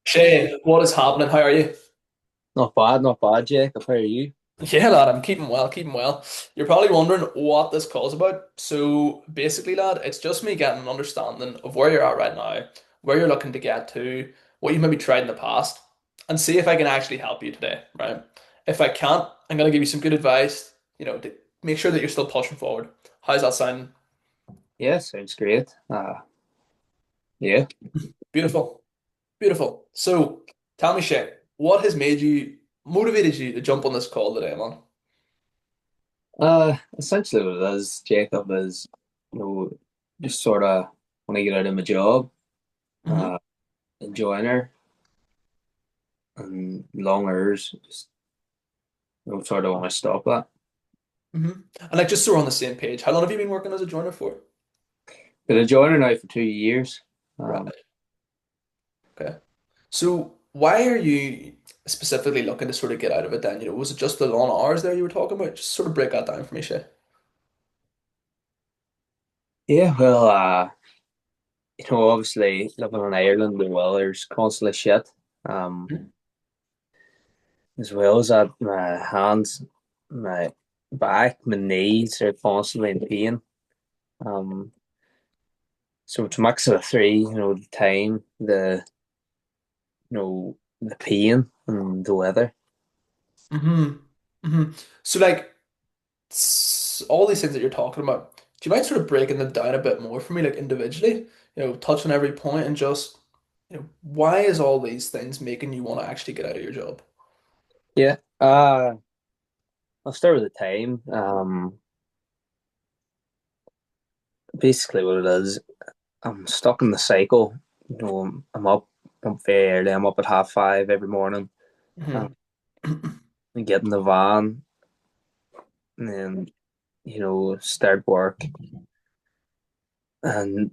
Shea, what is happening? How are you? Not bad, Jacob. How are you? Yeah, lad, I'm keeping well, keeping well. You're probably wondering what this call's about. So basically, lad, it's just me getting an understanding of where you're at right now, where you're looking to get to, what you maybe tried in the past, and see if I can actually help you today, right? If I can't, I'm gonna give you some good advice, to make sure that you're still pushing forward. How's that sound? Yeah, sounds great. Yeah. Beautiful, beautiful. So tell me, Shay, what has motivated you to jump on this call today, man? Essentially what it is, Jacob, is you know, just sort of when I get out of my job, Mm-hmm. uh, enjoying her and long hours, just sort of want to stop that. hmm And like just so we're on the same page, how long have you been working as a joiner for? Been enjoying her now for 2 years. Um, Right. Okay. So why are you specifically looking to sort of get out of it then? Was it just the long hours there you were talking about? Just sort of break that down for me, Shay. yeah, well, obviously living in Ireland, the weather's constantly shit. Um, Mhm. as well as that, my hands, my back, my knees are constantly in pain. Um, so it's a max of three, the time, the pain and the weather. hmm hmm So like all these things that you're talking about, do you mind sort of breaking them down a bit more for me, like individually? Touch on every point and just, why is all these things making you want to actually get out of your job? Yeah. I'll start with the time. Basically what it is, I'm stuck in the cycle. I'm up very early. I'm up at 5:30 every morning. Um, hmm I get in the van and then, start work and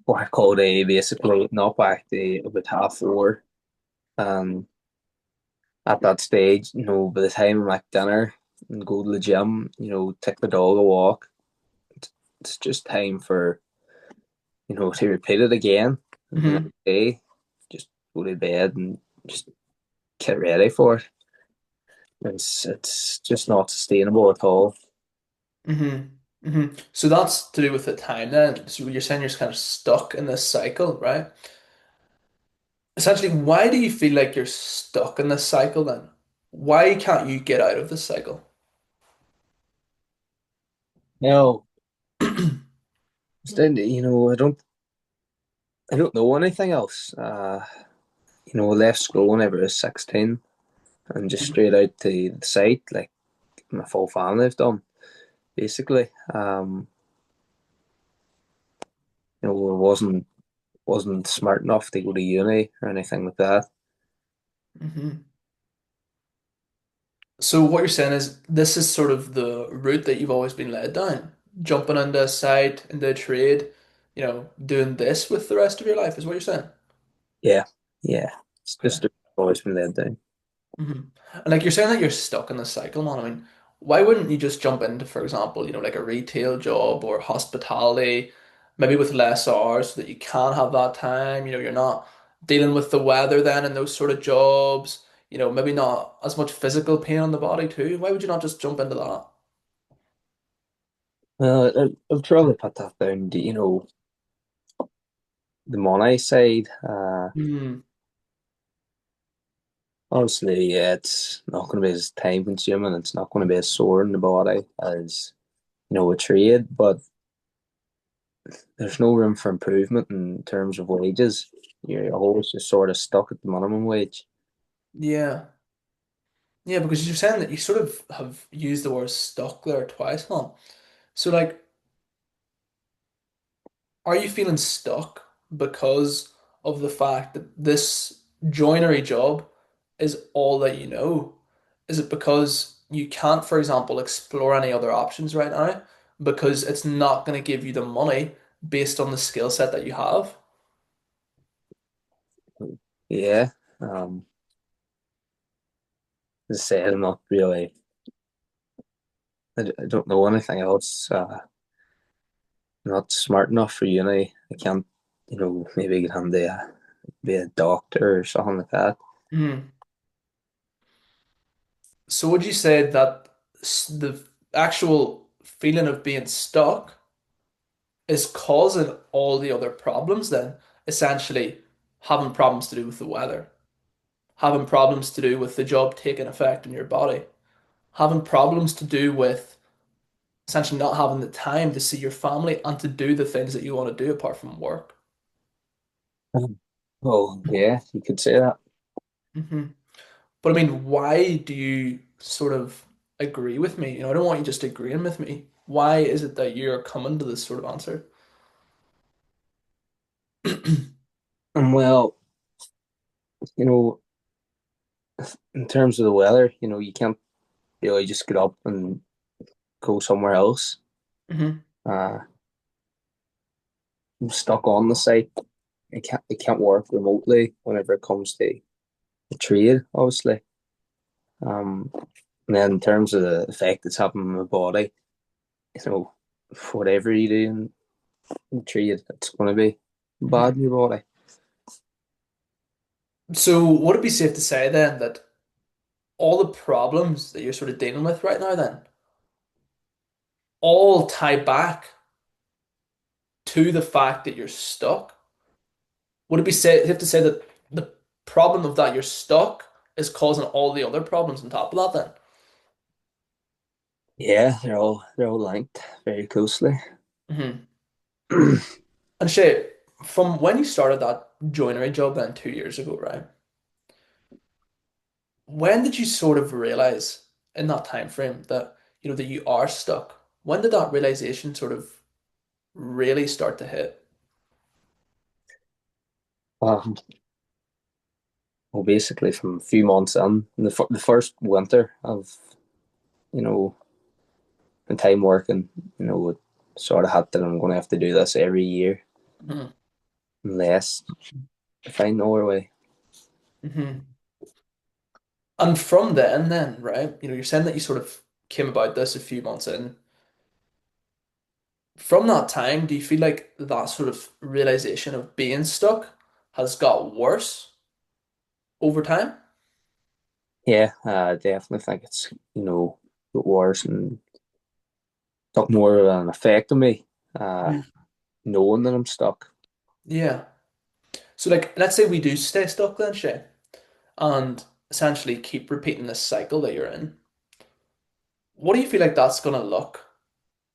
work all day basically, not back to about 4:30. And at that stage, by the time I'm at dinner and go to the gym, take the dog a walk, it's just time for, to repeat it again the next hmm day. Just go to bed and just get ready for it. It's just not sustainable at all. hmm So that's to do with the time then. So you're saying you're kind of stuck in this cycle, right? Essentially, why do you feel like you're stuck in this cycle then? Why can't you get out of this cycle? No, I don't know anything else. Left school whenever I was 16 and just straight out to the site like my full family have done basically. I wasn't smart enough to go to uni or anything like that. hmm So what you're saying is this is sort of the route that you've always been led down, jumping into a site, into a trade, doing this with the rest of your life is what you're saying. Yeah, yeah. It's Okay. just always been let down. hmm And like you're saying that you're stuck in the cycle, man. I mean, why wouldn't you just jump into, for example, like a retail job or hospitality, maybe with less hours so that you can have that time, you're not dealing with the weather then in those sort of jobs, maybe not as much physical pain on the body too. Why would you not just jump into that? Well, I'd probably put that down to, the money side. Hmm. Obviously, yeah, it's not going to be as time consuming. It's not going to be as sore in the body as, a trade, but there's no room for improvement in terms of wages. You're always just sort of stuck at the minimum wage. Yeah. Yeah, because you're saying that you sort of have used the word stuck there twice, man. So like are you feeling stuck because of the fact that this joinery job is all that you know? Is it because you can't, for example, explore any other options right now because it's not going to give you the money based on the skill set that you have? Yeah. Um, as I said, I'm not really, I don't know anything else. Not smart enough for uni. I can't, maybe get into a be a doctor or something like that. Mhm. So would you say that the actual feeling of being stuck is causing all the other problems then? Essentially, having problems to do with the weather, having problems to do with the job taking effect in your body, having problems to do with essentially not having the time to see your family and to do the things that you want to do apart from work. Oh, yeah, you could say that. Hmm. But I mean, why do you sort of agree with me? I don't want you just agreeing with me. Why is it that you're coming to this sort of answer? And well, you know, in terms of the weather, you can't really just get up and go somewhere else. Hmm. Uh, I'm stuck on the site. I can't work remotely whenever it comes to the trade, obviously. Um, and then in terms of the effect it's having on my body, you know, whatever you do in trade, it's going to be bad Hmm. in your body. So would it be safe to say then that all the problems that you're sort of dealing with right now then all tie back to the fact that you're stuck? Would it be safe to say that the problem of that you're stuck is causing all the other problems on top of that Yeah, they're all linked very closely. then? And Shay, from when you started that joinery job then 2 years ago, right? When did you sort of realize in that time frame that that you are stuck? When did that realization sort of really start to hit? um, well, basically from a few months in the first winter of you know the time working, it sort of had that I'm going to have to do this every year Hmm. unless I find nowhere way. Hmm. And from then, right? You're saying that you sort of came about this a few months in. From that time, do you feel like that sort of realization of being stuck has got worse over time? Yeah, I definitely think it's got worse and took more of an effect on me. Uh, Mhm. knowing that I'm stuck. Yeah. So like let's say we do stay stuck then, Shay, and essentially keep repeating this cycle that you're in. What do you feel like that's gonna look,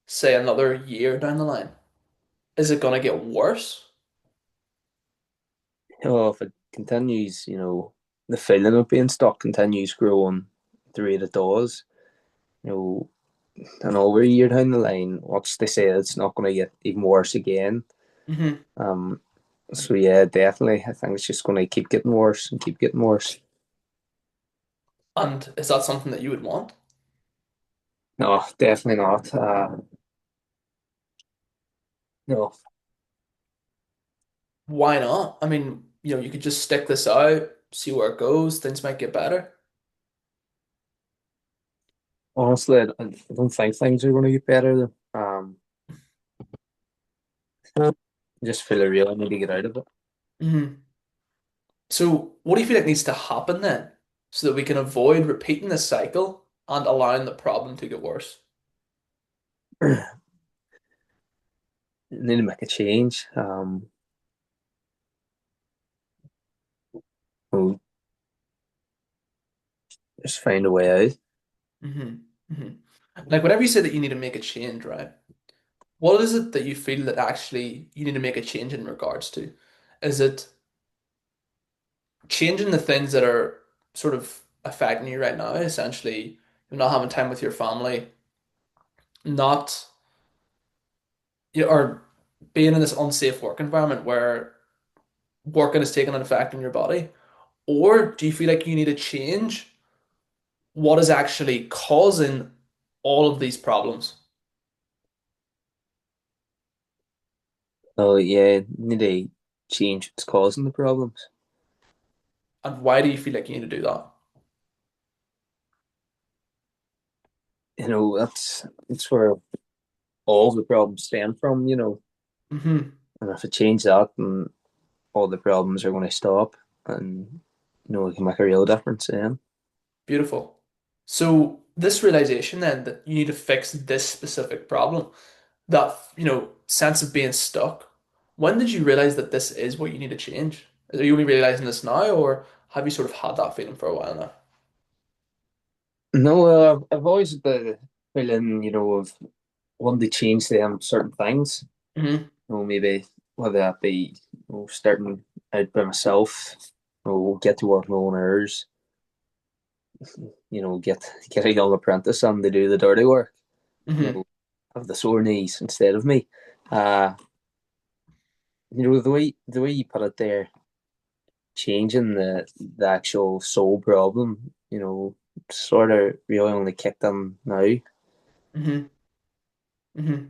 say another year down the line? Is it gonna get worse? If it continues, the feeling of being stuck continues growing the rate it does. You know, and over a year down the line, what's they say it's not going to get even worse again. Hmm. Um, so yeah, definitely, I think it's just going to keep getting worse and keep getting worse. And is that something that you would want? No, definitely not. No, Why not? I mean, you could just stick this out, see where it goes, things might get better. honestly, I don't think things are going to get better. I just feel I really need to get out of Hmm. So what do you feel like needs to happen then so that we can avoid repeating this cycle and allowing the problem to get worse? it. I need to make a change. We'll just find a way out. Hmm. Hmm. Like whenever you say that you need to make a change, right? What is it that you feel that actually you need to make a change in regards to? Is it changing the things that are sort of affecting you right now? Essentially, you're not having time with your family, not or being in this unsafe work environment where working is taking an effect on your body? Or do you feel like you need to change what is actually causing all of these problems? So yeah, need to change what's causing the problems. And why do you feel like you need to do that? That's where all the problems stem from. Hmm. And if I change that, then all the problems are going to stop, and it can make a real difference then. Beautiful. So this realization then that you need to fix this specific problem, that, sense of being stuck, when did you realize that this is what you need to change? Are you only realizing this now, or have you sort of had that feeling for a while now? No, I've always had the feeling, of wanting to change them certain things. Hmm. Maybe whether that be starting out by myself, get to work my own hours, get a young apprentice and to do the dirty work, you Hmm. know, have the sore knees instead of me. Uh, the way you put it there, changing the actual soul problem, sort of really only kicked in now. Hmm. Hmm.